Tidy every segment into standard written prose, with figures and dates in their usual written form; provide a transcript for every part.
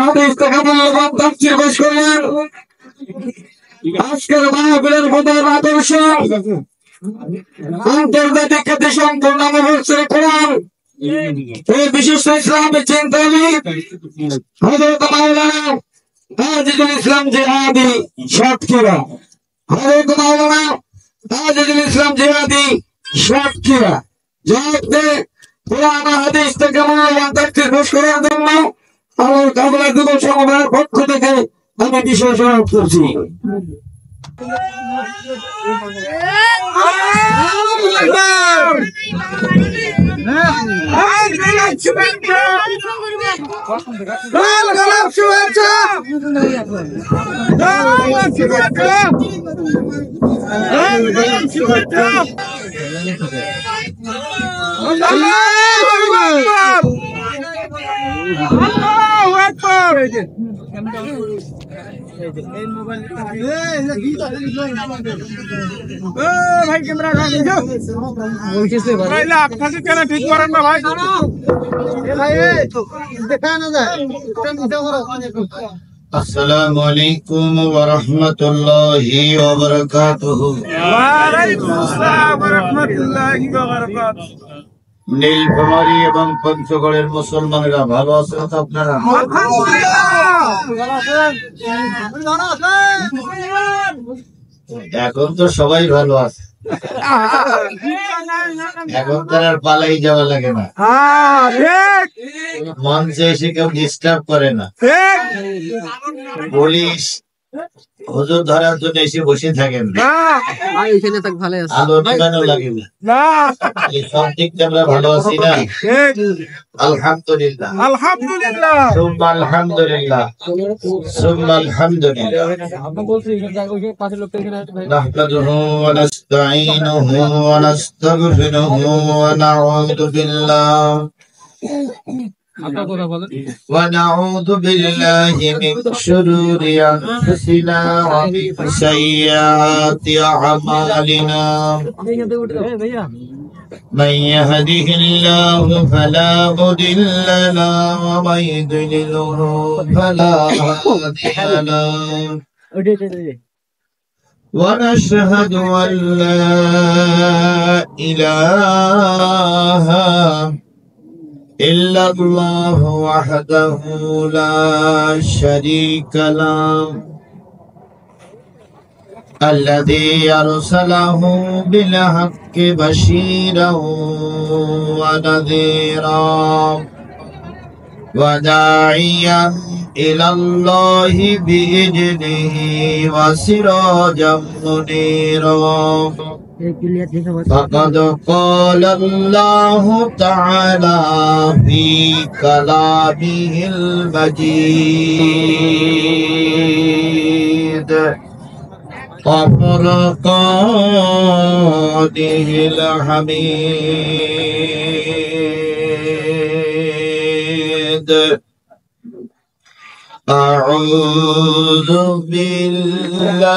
হাদিস থেকে মূল্যবান তাফসীর পেশ করলেন। আজকের মাহফিলের প্রধান আদর্শ আন্তর্জাতিক খ্যাতি সম্পন্ন মুফাসসির কোরআন এই বিশিষ্ট ইসলামী চিন্তাবিদ হযরত মাওলানা আজিজুল ইসলাম জিহাদি সাতক্ষীরা, হযরত মাওলানা আজিজুল ইসলাম জিহাদি সাতক্ষীরা যাতে কোরআন হাদিস থেকে মূল্যবান তাফসীর পেশ করার জন্য আমার কাফেলা যুবক সমবায়ের পক্ষ থেকে আমি বিশেষ অনুরোধ করছি। ভাই ক্যামেরা ঠিক করেন না ভাই, দেখা না যায়। আসসালামু আলাইকুম ওয়া রাহমাতুল্লাহি ওয়া বারাকাতুহু। ওয়া আলাইকুম আসসালাম ওয়া রাহমাতুল্লাহি ওয়া বারাকাতুহু। নীলফামারী এবং পঞ্চগড়ের মুসলমানেরা ভালো আছেন তো আপনারা? এখন তো সবাই ভালো আছে, এখন তার আর পালাই যাওয়া লাগে না, মঞ্চে এসে কেউ ডিস্টার্ব করে না, পুলিশ হুজুর ধরার জন্য এসে বসে থাকেন, আলো টিকানো লাগে না। সব দিক থেকে আমরা ভালো আছি না? আলহামদুলিল্লাহ, আলহামদুলিল্লাহ, সুম্মা আলহামদুলিল্লাহ, সুম্মা আলহামদুলিল্লাহ। নাহমাদুহু ওয়া নাস্তাঈনুহু ওয়া নাস্তাগফিরুহু ওয়া নাউযু বিল্লাহ ونعوذ بالله من شرور أنفسنا ومن سيئات أعمالنا من يهده الله فلا مضل له ومن يضلله فلا هادي له ونشهد أن لا إله إلا الله وحده لا شريك له الذي أرسله بالحق بشيرا ونذيرا وداعيا إلى الله بإذنه وسراجا منيرا فقد قال الله تعالى في كلامه المجيد وفرقانه الحميد أعوذ بالله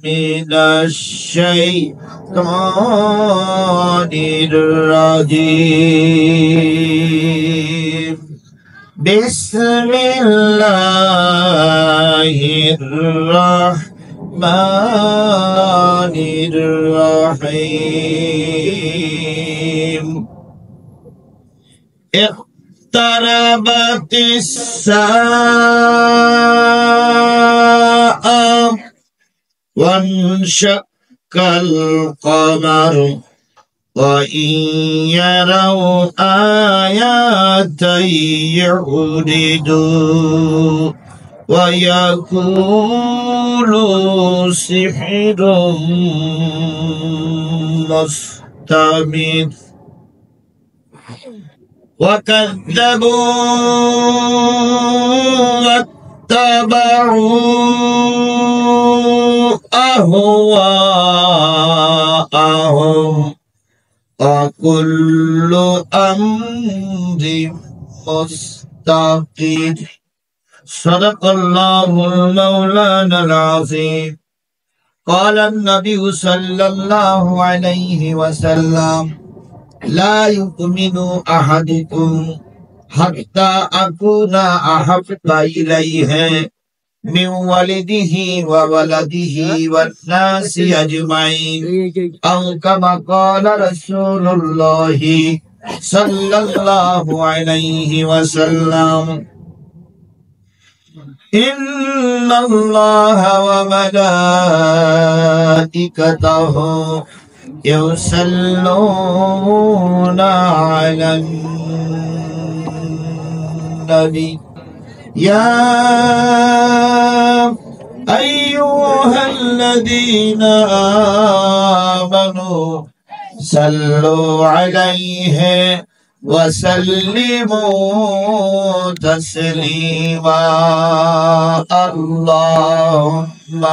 من الشيطان الرجيم بسم الله الرحمن الرحيم اقتربت الساعة وانشق القمر وإن يروا آيات يعرضوا ويقولوا سحر مستمر وكذبوا واتبعوا أهواءهم وكل أمر مستقر صدق الله المولانا العظيم قال النبي صلى الله عليه وسلم لا يؤمن أحدكم حتى أكون أحب إليه من والده وولده والناس أجمعين أو كما قال رسول الله صلى الله عليه وسلم إن الله وملائكته يصلون على النبي يا أيها الذين آمنوا صلوا عليه وسلموا تسليما اللهم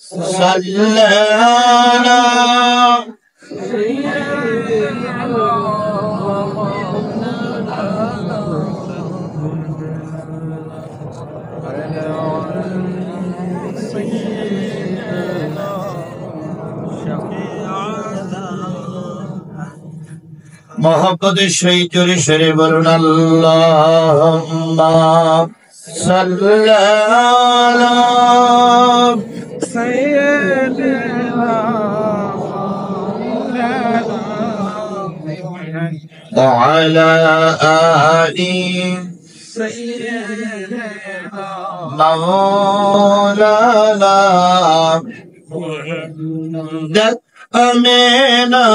صل على محبت شیطر شریبرن اللہم صلی علی سيدنا وعلى آل سيدنا مولانا دت أمينا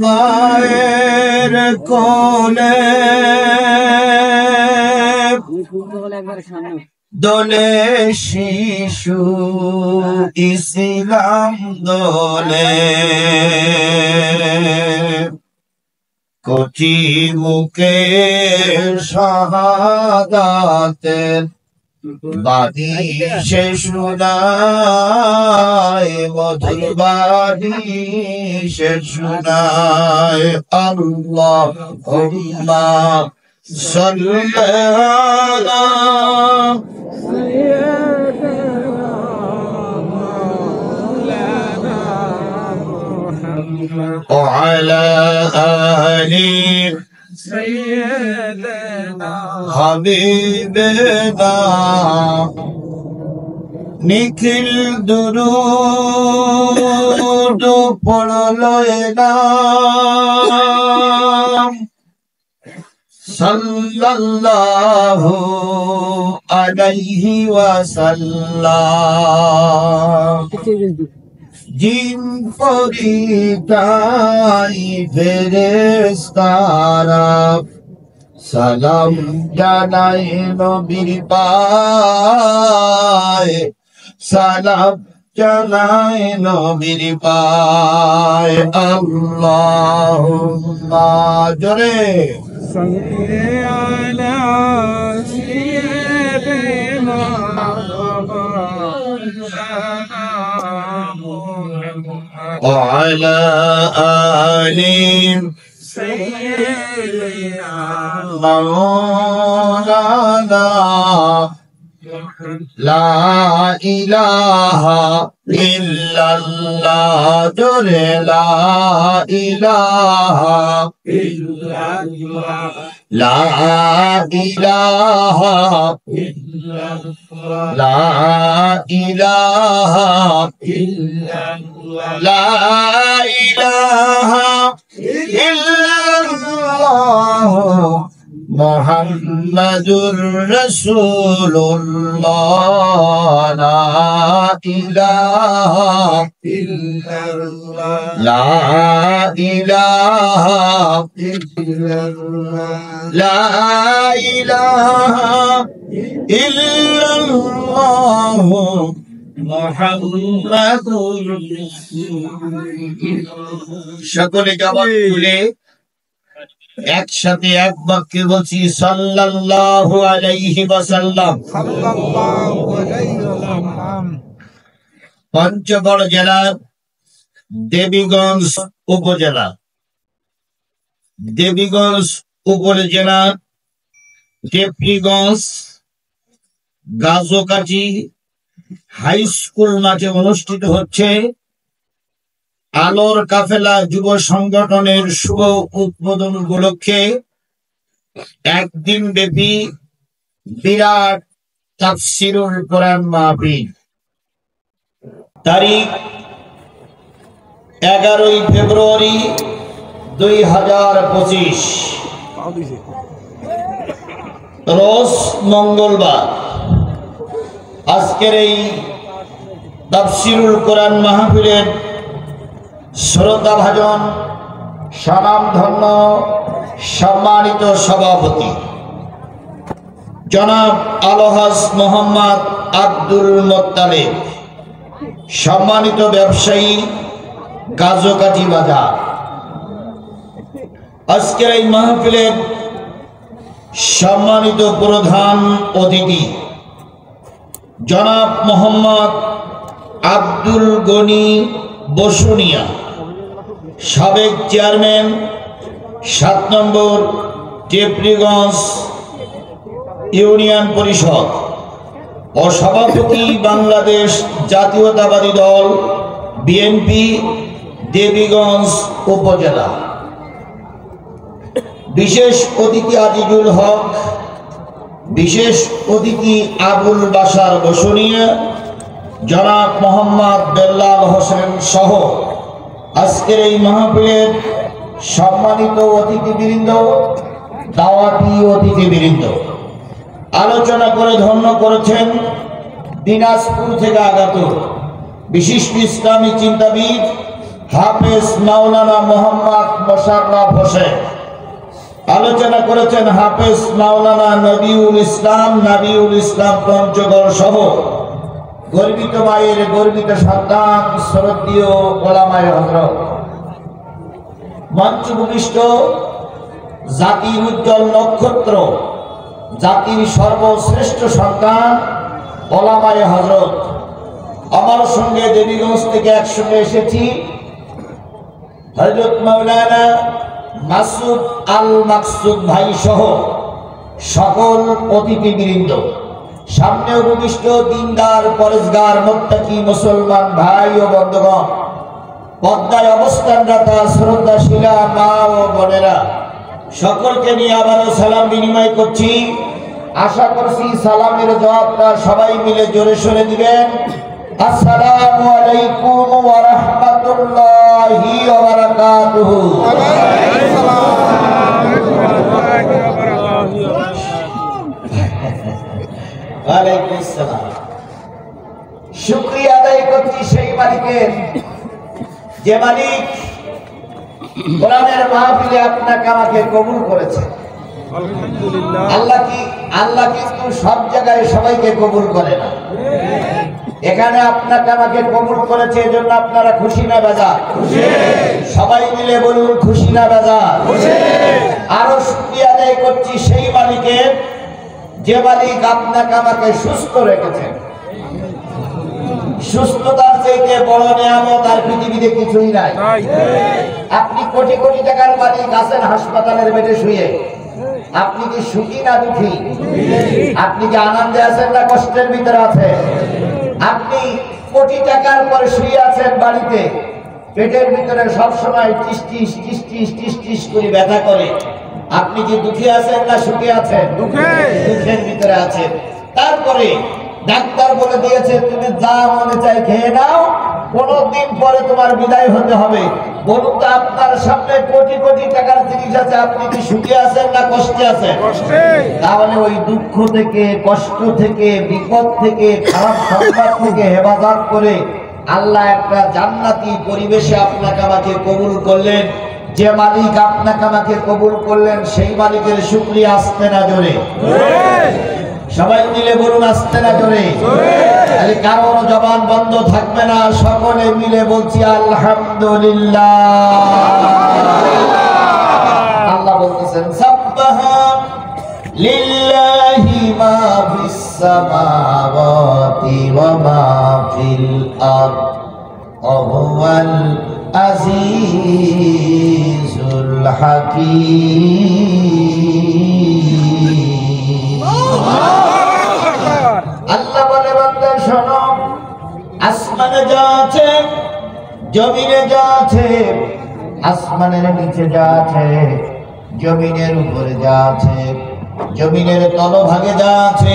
غير كله দোলে শিশু ইসলাম দোলে কোটি মুখে শাহাদাতের বাণী সে শোনায় মধুর বাণী সে শোনায় আল্লাহুম্মা সাল্লি আলা وعلى آل سيدنا حبيبنا নিখিল দুরূদ পড়লো নাম সাল্লাল্লাহু আলাইহি ওয়াসাল্লাম জিন পরিতাই ফেরেশতারা সালাম জানাই নবীর পায় সালাম জানাই নবীর পায় আল্লাহুম্মা জোরে صلي على سيدنا وعلى آل سيدنا مولانا لا إله إلا الله جل لا إله إلا الله لا إله إلا الله لا إله إلا الله لا إله إلا الله মুহাম্মাদুর রাসূলুল্লাহ লা ইলাহা ইল্লাল্লাহ লা ইলাহা ইল্লাল্লাহ লা ইলাহা ইল্লাল্লাহ মুহাম্মাদুর সকলে জবাব তুলে একসাথে এক বাক্যে বলছি সাল্লাল্লাহু আলাইহি ওয়াসাল্লাম। সাল্লাল্লাহু আলাইহি ওয়াসাল্লাম। পঞ্চগড় জেলার দেবীগঞ্জ উপজেলা, দেবীগঞ্জ উপজেলা টেপরিগঞ্জ গাজোকাঠি হাই স্কুল মাঠে অনুষ্ঠিত হচ্ছে আলোর কাফেলা যুব সংগঠনের শুভ উদ্বোধন উপলক্ষে একদিন ব্যাপী বিরাট তাফসীরুল কোরআন মাহফিল তারিখ 11ই ফেব্রুয়ারি 2025 রোজ মঙ্গলবার। আজকের এই তাফসীরুল কোরআন মাহফিলের শ্রদ্ধাভাজন স্বনামধন্য সম্মানিত সভাপতি জনাব আলহাজ মোহাম্মদ আব্দুল মোত্তালেব, সম্মানিত ব্যবসায়ী গাজোকাঠি বাজার। আজকের এই মাহফিলের সম্মানিত প্রধান অতিথি জনাব মোহাম্মদ আব্দুল গনি বসুনিয়া, সাবেক চেয়ারম্যান 7 নম্বর টেপরিগঞ্জ ইউনিয়ন পরিষদ ও সভাপতি বাংলাদেশ জাতীয়তাবাদী দল বিএনপি দেবীগঞ্জ উপজেলা। বিশেষ অতিথি আজিজুল হক, বিশেষ অতিথি আবুল বাশার বসুনিয়া, জনাব মোহাম্মদ বেল্লাল হোসেন সহ আজকের এই মাহফিলের সম্মানিত অতিথিবৃন্দ, দাওয়াতি অতিথিবৃন্দ। আলোচনা করে ধন্য করেছেন দিনাজপুর থেকে আগত বিশিষ্ট ইসলামী চিন্তাবিদ হাফেজ মাওলানা মোহাম্মদ মোশাররফ হোসেন। আলোচনা করেছেন হাফেজ মাওলানা নবিউল ইসলাম পঞ্চগড় সহ গর্বিত মায়ের গর্বিত সন্তান শ্রদ্ধেয় ওলামায়ে হযরত। মঞ্চ ভূমিষ্ঠ জাতির উজ্জ্বল নক্ষত্র, জাতির সর্বশ্রেষ্ঠ সন্তান ওলামায়ে হযরত। আমার সঙ্গে দেবীগঞ্জ থেকে একসঙ্গে এসেছি হযরত মাওলানা মাসুদ আল মাকসুদ ভাই সহ সকল অতিথিবৃন্দ। সামনে উপবিষ্ট দিনদার পরেশগার মুত্তাকি মুসলমান ভাই ও বন্ধুগণ, পদ্মায় অবস্থানরত শ্রদ্ধাশীলা মা ও বোনেরা, সকলকে নিয়ে আবারও সালাম বিনিময় করছি। আশা করছি সালামের জবাবটা সবাই মিলে জোরে সোরে দিবেন। আসসালামু আলাইকুম ওয়া রাহমাতুল্লাহি ওয়া বারাকাতুহু। ওয়ালাইকুম আসসালাম। শুকরিয়া আদায় করছি সেই মালিকের, যে মালিক কোরআনের মাহফিলে আপনাকে আমাকে কবুল করেছে। আল্লাহ কিন্তু সব জায়গায় সবাইকে কবুল করে না। এখানে আপনাকে আমাকে কবুল করেছে, এজন্য আপনারা খুশি না বেজার? সবাই মিলে বলুন খুশি না বেজার? আরো শুকরিয়া আদায় করছি সেই মালিকের, যে মালিক আপনাকে আমাকে সুস্থ রেখেছেন। সুস্থতার চাইতে বড় নিয়ামত আর পৃথিবীতে কিছুই নাই। আপনি কোটি কোটি টাকার মালিক, আছেন হাসপাতালের বেডে শুয়ে, আপনি কি সুখী না দুঃখী? আপনি কি আনন্দে আছেন না কষ্টের ভিতরে আছেন? আপনি কোটি টাকার পরে শুয়ে আছেন বাড়িতে, পেটের ভিতরে সবসময় টিস টিস টিস টিস টিস টিস করে ব্যথা করে। আপনি কি দুঃখী আছেন না সুখী আছেন? দুঃখের ভিতরে আছেন। তারপরে ডাক্তার বলে দিয়েছে তুমি যা মনে চাই খেয়ে নাও, 15 দিন পরে তোমার বিদায় হতে হবে। বলুন তো, আপনার সামনে কোটি কোটি টাকার জিনিস আছে, আপনি কি সুখী আছেন না কষ্টে আছেন? তাহলে ওই দুঃখ থেকে, কষ্ট থেকে, বিপদ থেকে, খারাপ সংবাদ থেকে হেফাজত করে আল্লাহ একটা জান্নাতি পরিবেশে আপনাকে আমাকে কবুল করলেন। যে মালিক আপনাকে আমাকে কবুল করলেন সেই মালিকের শুকরিয়া আসতে না জোরে? সবাই মিলে বলুন আসতে না জোরে? কারোর জবান বন্ধ থাকবে না, সকলে মিলে বলছি আলহামদুলিল্লাহ। আল্লাহ বলতেছেন সাব্বাহা লিল্লাহি মা ফিস সামাওয়াতি ওয়া মা ফিল আরদ ওয়া হুয়াল আজিজুল হাকীম। আল্লাহ বলে বান্দা শোনো, আসমানে যা আছে জমিনে যা আছে, আসমানের নিচে যা আছে, জমিনের উপরে যা আছে, জমিনের তলভাগে যা আছে,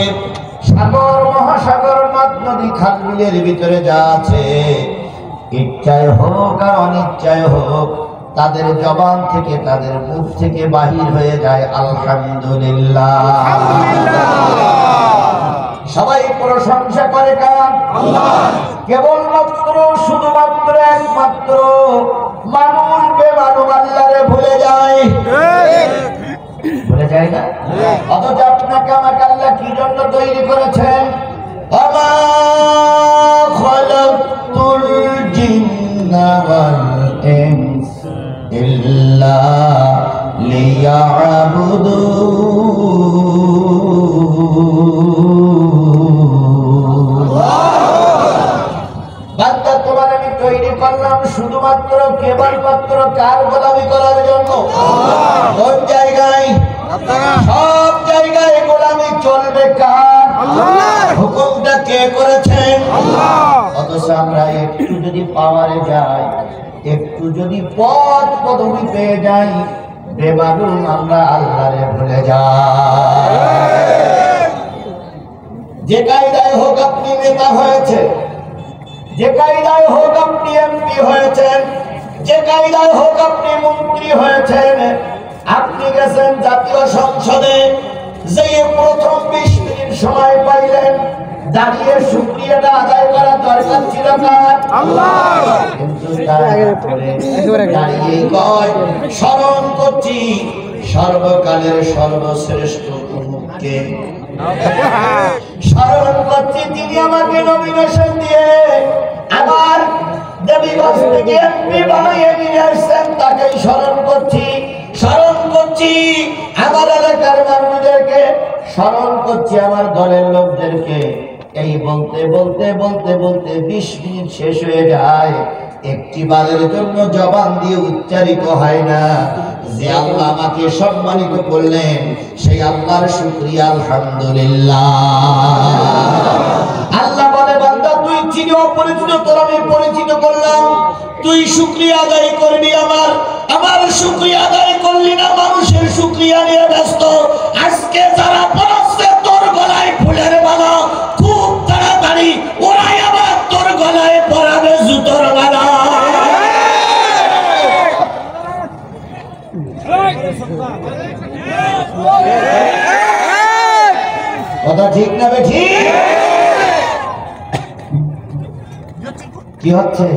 সাগর মহাসাগর নদ নদী খাল বিলের ভিতরে যা আছে, ইচ্ছায় হোক আর অনিচ্ছায় হোক, তাদের জবান থেকে তাদের মুখ থেকে বাহির হয়ে যায় আলহামদুলিল্লাহ। সবাই প্রশংসা করে কার? আল্লাহ। কেবলমাত্র শুধুমাত্র একমাত্র মানুষ বেমানুম আল্লাহরে ভুলে যায়, ভুলে যায় না? অথচ আপনাকে আমাকে আল্লাহ কি জন্য তৈরি করেছেন? ওয়া খালাকতুল জিন্না ওয়াল ইনস ইল্লা লিয়াবুদুন। বান্দা, তোমার আমি তৈরি করলাম শুধুমাত্র কেবলমাত্র কার গোলামি করার জন্য? কোন জায়গায়? সব জায়গায় গোলামি চলবে কার? আল্লাহর। হুকুমটা কে করেছেন? আল্লাহ। অথচ আমরা একটু যদি পাওয়ারে যাই, একটু যদি পদ পদবি পেয়ে যাই, বেমালুম আমরা আল্লাহরে ভুলে যাই। যে কায়দায় হোক আপনি নেতা হয়েছে, যে কায়দায় হোক আপনি এমপি হয়েছেন, যে কায়দায় হোক আপনি মন্ত্রী হয়েছেন, আপনি গেছেন জাতীয় সংসদে, যে প্রথম 20 মিনিট সময় পাইলেন, দাঁড়িয়ে শুকরিয়াটা আদায় করা দরকার ছিল কার? আল্লাহ। কিন্তু দাঁড়িয়ে কয় স্মরণ করছি সর্বকালের সর্বশ্রেষ্ঠ প্রমুখকে, স্মরণ করছি তিনি আমাকে নমিনেশন দিয়ে আমার দেবীগঞ্জ থেকে এমপি বানিয়ে নিয়ে আসছেন, তাকেই স্মরণ করছি, স্মরণ করছি আমার এলাকার মানুষদেরকে, স্মরণ করছি আমার দলের লোকদেরকে। এই বলতে বলতে বলতে বলতে 20 মিনিট শেষ হয়ে যায়, একটি বারের জন্য জবান দিয়ে উচ্চারিত হয় না যে আল্লাহ আমাকে সম্মানিত করলেন, সেই আল্লাহর শুকরিয়া আলহামদুলিল্লাহ। আল্লাহ বলে, বান্দা তুই চিনি অপরিচিত, তোর আমি পরিচিত করলাম, তুই শুকরিয়া আদায় করবি আমার, আমার শুকরিয়া আদায় করলি না, মানুষের শুকরিয়া নিয়ে ব্যস্ত। আজকে যারা পড়াচ্ছে তোর গলায় ফুলের মালা, খুব তাড়াতাড়ি ওরাই আবার তোর গলায় পরাবে জুতোর মালা। কথা ঠিক না বেঠিক? কি হচ্ছে?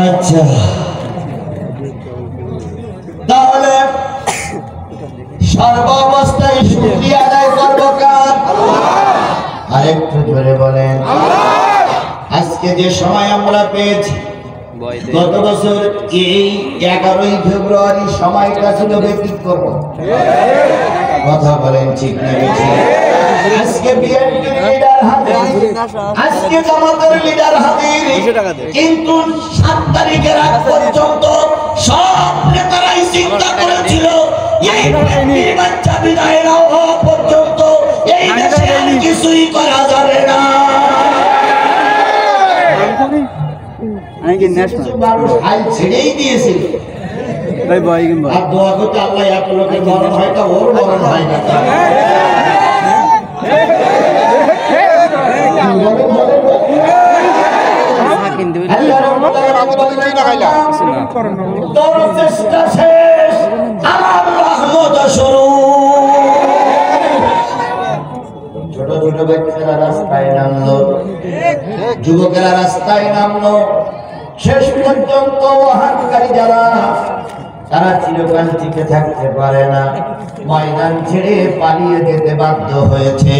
আচ্ছা, তাহলে সর্ব অবস্থায় শুকরিয়া আদায় করবো কার? আরেকটু জোরে বলেন। আজকে যে সময় আমরা পেয়েছি, গত বছর এই 11ই ফেব্রুয়ারি সময়টা ছিল ব্যতিক্রম। কথা বলেন ঠিক না বেঠিক? আজকে বিএনপির লিডার হাজির, আজকে জামাতের লিডার হাজির, কিন্তু 7 তারিখের আগ পর্যন্ত সব নেতারাই চিন্তা করেছিল এই বিএনপির বাচ্চা বিদায় না হওয়া পর্যন্ত এই দেশে আর কিছুই করা যাবে না। মানুষ হাল ছেড়েই দিয়েছিল, আর দোয়া করতে আল্লাহ এত লোকের মরণ হয় তা ওর মরণ হয় না। তোর চেষ্টা শেষ, আমার রহমত শুরু। ছোট ছোট বাচ্চারা রাস্তায় নামলো, যুবকেরা রাস্তায় নামলো, শেষ পর্যন্ত অহংকারী যারা, তারা চিরকাল টিকে থাকতে পারে না, ময়দান ছেড়ে পালিয়ে যেতে বাধ্য হয়েছে।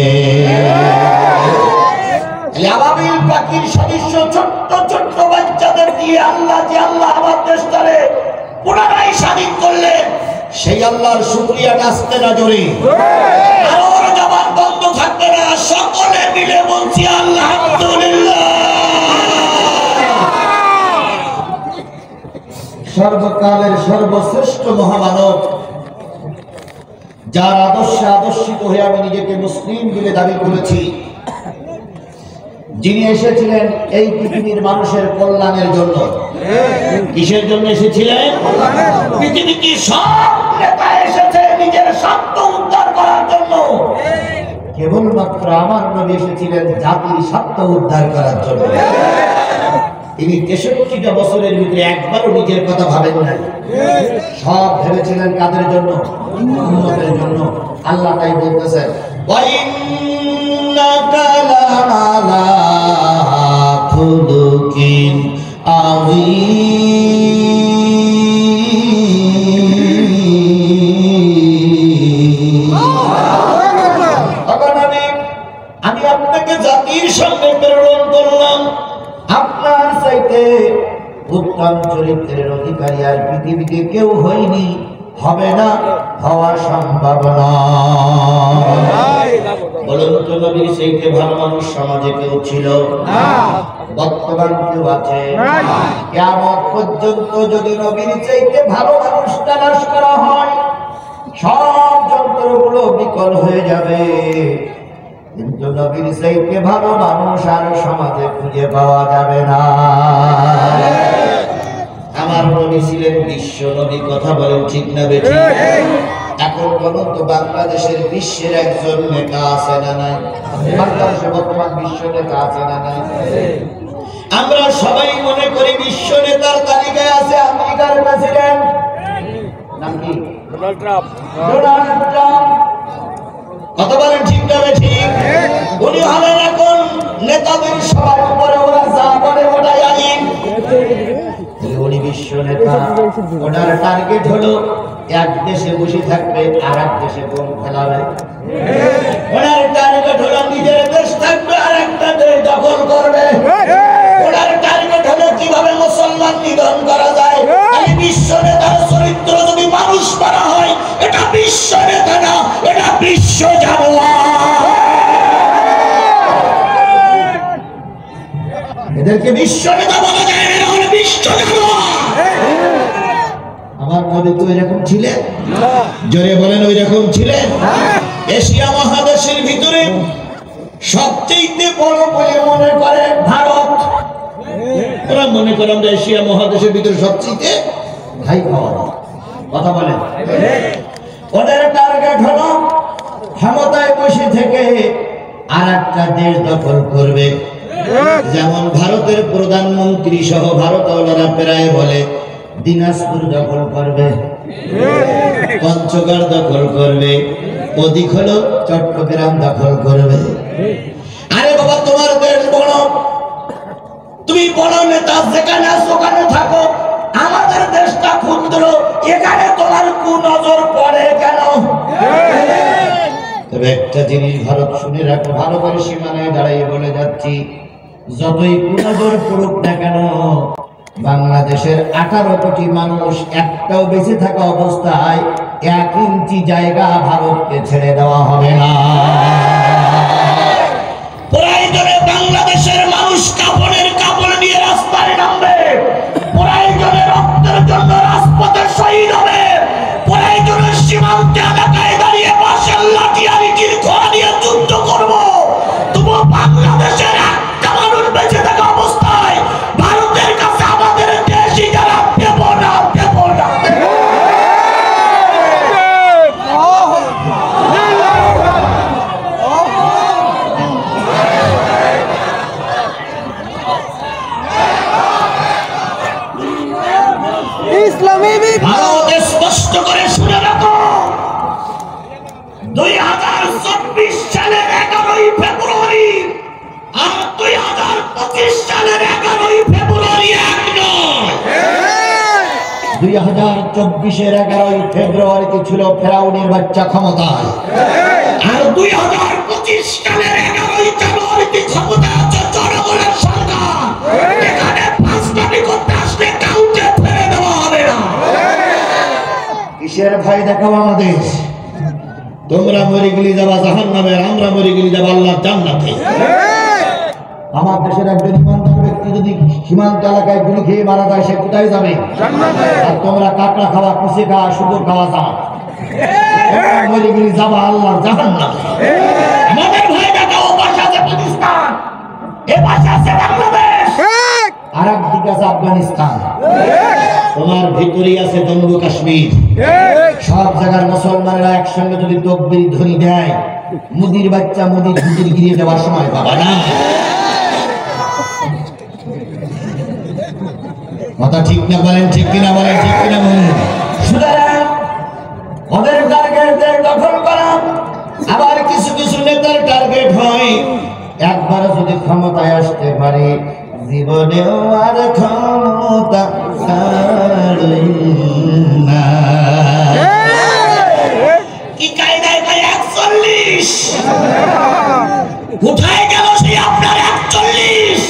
আবাবিল পাখির সদৃশ্য ছোট্ট ছোট্ট বাচ্চাদের দিয়ে আল্লাহ যে আল্লাহ আমার দেশটারে পুনরায় স্বাধীন করলেন, সেই আল্লাহর শুকরিয়া আসতে না জোরে, আর জবান বন্ধ থাকবে না, সকলে মিলে বলছি আলহামদুলিল্লাহ। সর্বকালের সর্বশ্রেষ্ঠ মহামানব যার আদর্শে আদর্শিত হয়ে আমি নিজেকে মুসলিম বলে দাবি করেছি, যিনি এসেছিলেন এই পৃথিবীর মানুষের কল্যাণের জন্য। কিসের জন্য এসেছিলেন? পৃথিবীতে সব নেতা এসেছে নিজের স্বার্থ উদ্ধার করার জন্য, কেবলমাত্র আমার নবী এসেছিলেন জাতির স্বার্থ উদ্ধার করার জন্য। তিনি 63টা বছরের ভিতরে একবারও নিজের কথা ভাবেন নাই, সব ভেবেছিলেন কাদের জন্য? উম্মতের জন্য। আল্লাহ তাই বলতেছেন, ওয়াইন্নাকা লাআলা খুলুকিন আযীম। আমি আপনাকে জাতির সঙ্গে প্রেরণ করলাম, আপনার চাইতে উত্তম চরিত্রের অধিকারী আর পৃথিবীতে কেউ হয়নি, হবে না, হওয়া সম্ভব নয়। বলুন তো, নবীর চাইতে ভালো মানুষ সমাজে কেউ ছিল? বর্তমান কেউ আছে? কিয়ামত পর্যন্ত যদি নবীর চাইতে ভালো মানুষ তালাশ করা হয়, সব যন্ত্রগুলো বিকল হয়ে যাবে, কিন্তু নবীর চাইতে ভালো মানুষ আর সমাজে খুঁজে পাওয়া যাবে না। আমার নবী ছিলেন বিশ্ব নবী, কথা বলেন ঠিক না বেঠিক? এখন বলুন তো, বাংলাদেশের বিশ্বের একজন নেতা আছে না নাই? বাংলাদেশে বর্তমান বিশ্ব নেতা আছে না নাই? আমরা সবাই মনে করি বিশ্ব নেতার তালিকায় আছে আমেরিকার প্রেসিডেন্ট, নাম কি? Donald Trump. কথা বলেন ঠিক না বেঠিক? উনি হলেন এখন নেতাদের সবার উপরে, ওরা যা বলে ওটাই আইন। উনি বিশ্ব নেতা, ওনার টার্গেট হলো এক দেশে বসে থাকবে আর এক দেশে বোম ফেলাবে। ওনার টার্গেট হলো নিজের দেশ থাকবে আর একটা দেশ দখল করবে। ওনার টার্গেট হলো কিভাবে মুসলমান নিধন করা যায়। এই বিশ্ব নেতার চরিত্র যদি মানুষ করা হয়, এটা বিশ্ব নেতা না, এটা বিশ্ব জানোয়ার। এদেরকে বিশ্ব নেতা বলা যায় না, এরা হলো বিশ্ব জানোয়ার। আমার নবী তো এরকম ছিলেন? জোরে বলেন, ওই রকম ছিলেন? এশিয়া মহাদেশের ভিতরে সবচেয়ে বড় বলে মনে করে ভারত। ওরা মনে করে আমরা এশিয়া মহাদেশের ভিতরে সবচেয়ে ভাই খাওয়া। কথা বলেন। ওদের টার্গেট হলো ক্ষমতায় বসে থেকে আর একটা দেশ দখল করবে। যেমন ভারতের প্রধানমন্ত্রী সহ ভারতওয়ালারা প্রায় বলে দিনাজপুর দখল করবে, পঞ্চগড় দখল করবে, ওদিক হলো চট্টগ্রাম দখল করবে। আরে বাবা, তোমার দেশ বড়, তুমি বড় নেতা, যেখানে আছো ওখানে থাকো। আমাদের দেশটা ক্ষুদ্র, এখানে তোমার কুনজর পড়ে কেন? তবে একটা জিনিস ভারত শুনে রাখো, ভালো করে সীমানায় দাঁড়িয়ে বলে যাচ্ছি, যতই কুনজর পড়ুক না কেন, বাংলাদেশের 18 কোটি মানুষ একটাও বেঁচে থাকা অবস্থায় 1 ইঞ্চি জায়গা ভারতকে ছেড়ে দেওয়া হবে না। প্রয়োজনে বাংলাদেশের মানুষ কাপড়ের কাপড় নিয়ে রাস্তায় নামবে, প্রয়োজনে রক্তের জন্য রাজপথে শহীদ হবে, প্রয়োজনে সীমান্ত এলাকায় দাঁড়িয়ে বাঁশের লাঠি আর ইটের খোয়া নিয়ে যুদ্ধ করব। তবু বাংলাদেশের একটা মানুষ বেঁচে থাকা অবস্থায় ভারতের কাছে আমাদের দেশই যারা দেব না, দেব না। ভারত স্পষ্ট করে শুনে রাখো, 2024 সালের 11ই ফেব্রুয়ারি আর 2025 সালের 11ই ফেব্রুয়ারি এক নয়। 2024-এর 11ই ফেব্রুয়ারিতে ছিল ফেরাউনের বাচ্চা ক্ষমতায়, আর 2025 সালের 11ই জানুয়ারিতে ক্ষমতা আছে জনগণের সরকার। এখানে পাঁচটামি করতে আসলে কাউকে ফেলে দেওয়া হবে না। কিসের ভয় দেখাও আমাদের? তোমরা মরে গেলে যাবা জাহান্নামে, আমরা মরে গেলে যাবা আল্লাহর জান্নাতে। আমার দেশের একজন ইমানদার ব্যক্তি যদি সীমান্ত এলাকায় গুলি খেয়ে মারা যায়, সে কোথায় যাবে? জান্নাতে। আর তোমরা কাকড়া খাওয়া, কুচে খাওয়া, শুকুর খাওয়া যাও। মরে গেলে যাবা আল্লাহর জাহান্নামে। আমাদের ভাই ঢাকা ও পাশে আছে পাকিস্তান, এ পাশে আছে বাংলাদেশ, আর একদিকে আছে আফগানিস্তান, তোমার ভিতরেই আছে জম্মু কাশ্মীর। সব জায়গার মুসলমানরা একসঙ্গে যদি তকবীর ধ্বনি দেয়, মুদির বাচ্চা মুদির ঝুঁকির গিরিয়ে দেওয়ার সময় পাবা না। কথা ঠিক না বলেন, ঠিক কিনা বলেন, ঠিক কিনা বলেন। সুতরাং ওদের টার্গেটদের দখল করা, আবার কিছু কিছু নেতার টার্গেট হয় একবার যদি ক্ষমতায় আসতে পারে জীবনেও আর ক্ষমতা ছাড়ে না। কি কায়দায় ভাই 41 কোথায় গেল সেই আপনার 41?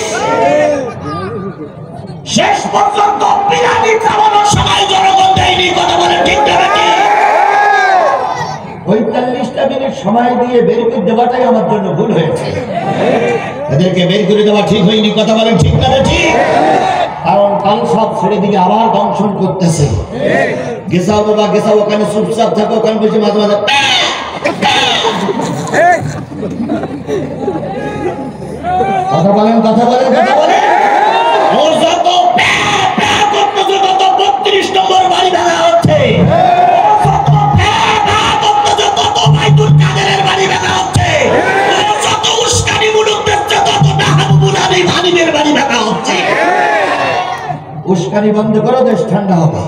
শেষ পর্যন্ত বিরানি খাওয়ানোর সময় জনগণ দেয়নি। কথা বলেন ঠিক না? 45টা মিনিট সময় দিয়ে বের করে দেওয়াটাই আমার জন্য ভুল হয়েছে। এদেরকে বের করে দেওয়া ঠিক হয়নি। কথা বলেন ঠিক না? ঠিক। কারণ কাল সব ছেড়ে দিকে আবার দংশন করতেছে। গেছাও বাবা গেছাও, ওখানে চুপচাপ থাকো, ওখানে বসে মাঝে মাঝে কথা বলেন, কথা বলেন, কথা বলেন। ওর যত 32 নম্বর বাড়ি ভাঙা হচ্ছে, উস্কানি বন্ধ করো, দেশ ঠান্ডা হবে।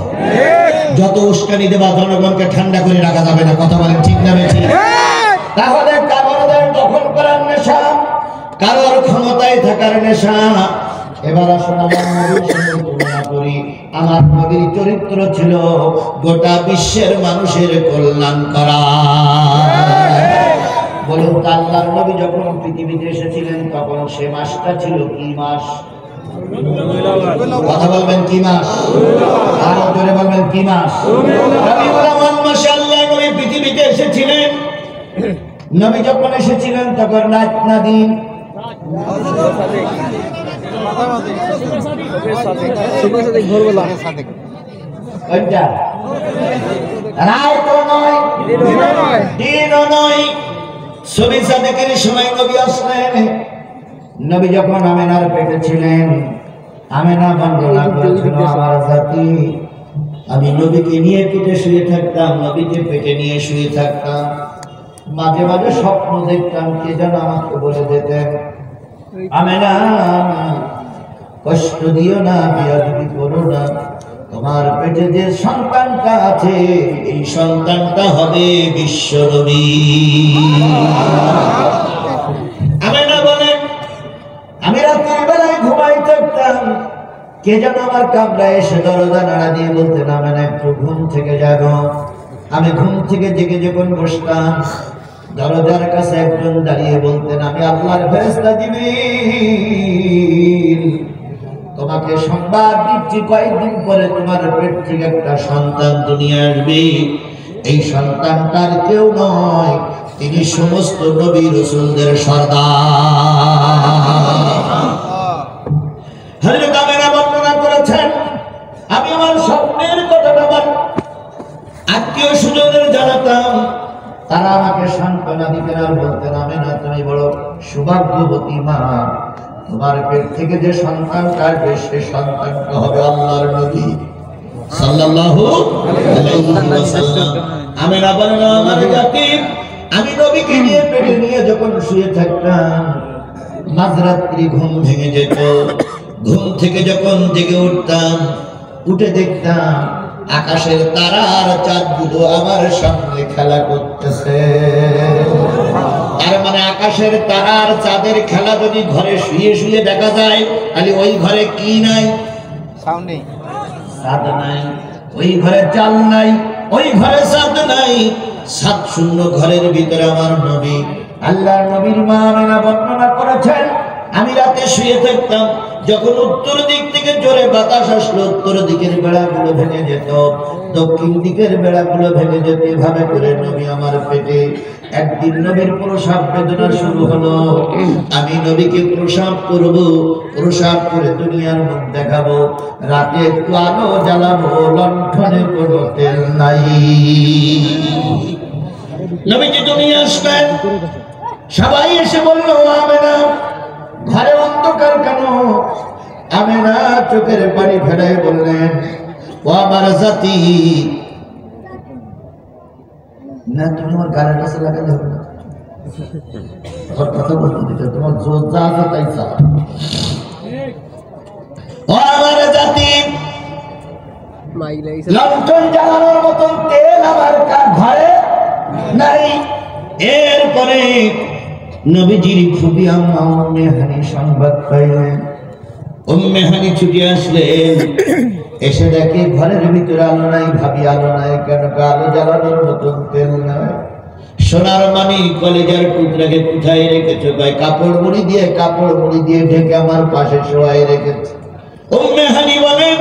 যত উস্কানি দেবা জনগণকে ঠান্ডা করে রাখা যাবে না। কথা বলেন ঠিক না? ঠিক। তাহলে কারোর দখল করার নেশা, কারোর ক্ষমতায় থাকার নেশা। এবার আসুন আমার নবীর সঙ্গে তুলনা করি। আমার নবীর চরিত্র ছিল গোটা বিশ্বের মানুষের কল্যাণ করা। বলুন তো, আল্লাহর নবী যখন পৃথিবীতে এসেছিলেন তখন সে মাসটা ছিল কি মাস? কথা বলবেন কি মাস? আরো জোরে বলবেন কি মাস? রবিউল আউয়াল মাসে আল্লাহর নবী পৃথিবীতে এসেছিলেন। নবী যখন এসেছিলেন তখন রাত না দিন? রাতও নয়, দিনও নয়। ছবি সাদেকের সময় নবী আসলেন। নবী যখন আমেনার পেটে ছিলেন, আমেনা বর্ণনা করেছিল, আমার জাতি আমি নবীকে নিয়ে পেটে শুয়ে থাকতাম, নবীকে পেটে নিয়ে শুয়ে থাকতাম। মাঝে মাঝে স্বপ্ন দেখতাম, কে যেন আমাকে বলে যেতেন, আমেনা কষ্ট দিও না, বিয়াদবি করো না, তোমার পেটে যে সন্তানটা আছে এই সন্তানটা হবে বিশ্বনবী। আমেনা বলেন, আমি রাতের বেলায় ঘুমাই থাকতাম, কে যেন আমার কামরায় এসে দরজা নাড়া দিয়ে বলতেন, আমেনা একটু ঘুম থেকে জাগো। আমি ঘুম থেকে জেগে যখন বসতাম, দরজার কাছে একজন দাঁড়িয়ে বলতেন, আমি আল্লাহর ফেরেশতা জিবরীল, তোমাকে সংবাদ দিচ্ছি, কয়েকদিন পরে তোমার পেট থেকে একটা সন্তান দুনিয়া আসবে। এই সন্তানটার কেউ নয়, তিনি সমস্ত নবী রাসূলদের সর্দার। হযরত আমেনা বর্ণনা করেছেন, আমি আমার স্বপ্নের কথাটা আমার আত্মীয় স্বজনদের জানাতাম, তারা আমাকে সান্ত্বনা দিতেন আর বলতেন, আমেনা তুমি বড় সৌভাগ্যবতী মা, তোমার পেট থেকে যে সন্তানটা আসবে সে সন্তানটা হবে আল্লাহর নবী সাল্লাল্লাহু আলাইহি ওয়াসাল্লাম। আমেনা বলেন, আমার জাতি আমি নবীকে নিয়ে পেটে নিয়ে যখন শুয়ে থাকতাম, মাঝরাত্রি ঘুম ভেঙে যেত। ঘুম থেকে যখন জেগে উঠতাম, উঠে দেখতাম আকাশের তারা আর চাঁদগুলো আমার সামনে খেলা করতেছে। তার মানে আকাশের তারা আর চাঁদের খেলা যদি ঘরে শুয়ে শুয়ে দেখা যায়, তাহলে ওই ঘরে কি নাই? চাঁদ নাই, ওই ঘরে চাল নাই, ওই ঘরে চাঁদ নাই। সাত শূন্য ঘরের ভিতরে আমার নবী, আল্লাহর নবীর মা আমেনা বর্ণনা করেছেন, আমি রাতে শুয়ে থাকতাম, যখন উত্তর দিক থেকে জোরে বাতাস আসলো, উত্তর দিকের বেড়াগুলো ভেঙে যেত, দক্ষিণ দিকের বেড়াগুলো ভেঙে যেত। এভাবে করে নবী আমার পেটে। একদিন নবীর প্রসাব বেদনা শুরু হলো। আমি নবীকে প্রসাব করব, প্রসাব করে দুনিয়ার মুখ দেখাবো। রাতে একটু আলো জ্বালাবো, লণ্ঠনে কোনো তেল নাই। নবীজি দুনিয়া আসলেন, সবাই এসে বলল আমেনা ঘরে অন্ধকার কেন? আমেনা চোখের পানি ফেলে বললেন, ও আমার জাতি। না তুমি আমার গানের কাছে লাগালে হবে না, কথা বলতে দিতে তোমার জোর যা আছে তাই চা। ও আমার জাতি, লন্ঠন জ্বালানোর মতন তেল আমার ঘরে নাই। এরপরে নবীজির খুবই আম্মা উম্মে হানি সংবাদ পাইলেন। উম্মে হানি ছুটে আসলেন, এসে দেখে ঘরের ভিতরে আলো নাই। ভাবি আলো নাই কেন? আলো জ্বালানোর মতন তেল নাই। সোনার মানি কলেজার টুকরাকে কোথায় রেখেছো? ভাই কাপড় মুড়ি দিয়ে ঢেকে আমার পাশে শোয়াই রেখেছে। উম্মে হানি বলেন,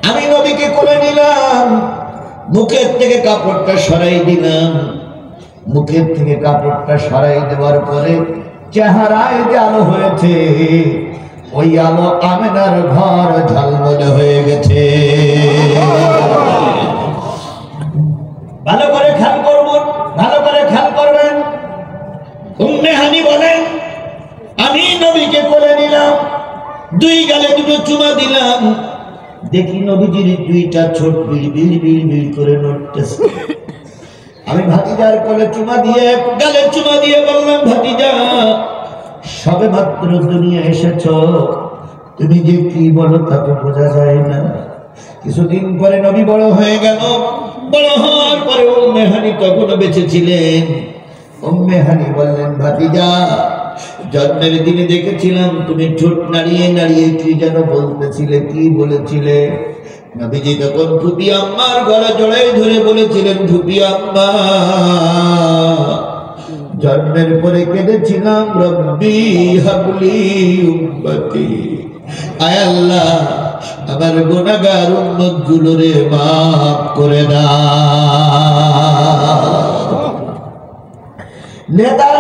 আমি নবীকে কোলে নিলাম, মুখের থেকে কাপড়টা সরাই দিলাম। মুখের থেকে কাপড়টা সরাই দেওয়ার পরে চেহারায় যে আলো হয়েছে, ওই আলো আমেনার ঘর ঝলমলে হয়ে গেছে। ভালো করে খেয়াল করবেন, ভালো করে খেয়াল করবেন। উম্মে হানি বলেন, আমি নবীকে কোলে নিলাম, দুই গালে দুটো চুমা দিলাম। দেখি নবীজির দুইটা ছোট বিড় বিড় বিড় বিড় করে নড়তেছে। আমি ভাতিজার কোলে চুমা দিয়ে, গালে চুমা দিয়ে বললাম, ভাতিজা সবে মাত্র দুনিয়া এসেছো, তুমি যে কি বলো তা তো বোঝা যায় না। কিছুদিন পরে নবী বড় হয়ে গেল। বড় হওয়ার পরে উম্মে হানি তখনও বেঁচে ছিলেন। উম্মে হানি বললেন, ভাতিজা জন্মের দিনে দেখেছিলাম তুমি ঠোঁট নাড়িয়ে নাড়িয়ে কি যেন বলতেছিলে, কি বলেছিলে? নবীজি তখন ফুপি আম্মার গলা জড়াই ধরে বলেছিলেন, ফুপি আম্মা জন্মের পরে কেঁদেছিলাম, রব্বি হাবলি উম্মতি, আয় আল্লাহ আমার গুনাহগার উম্মত গুলোরে মাফ করে দাও। নেতার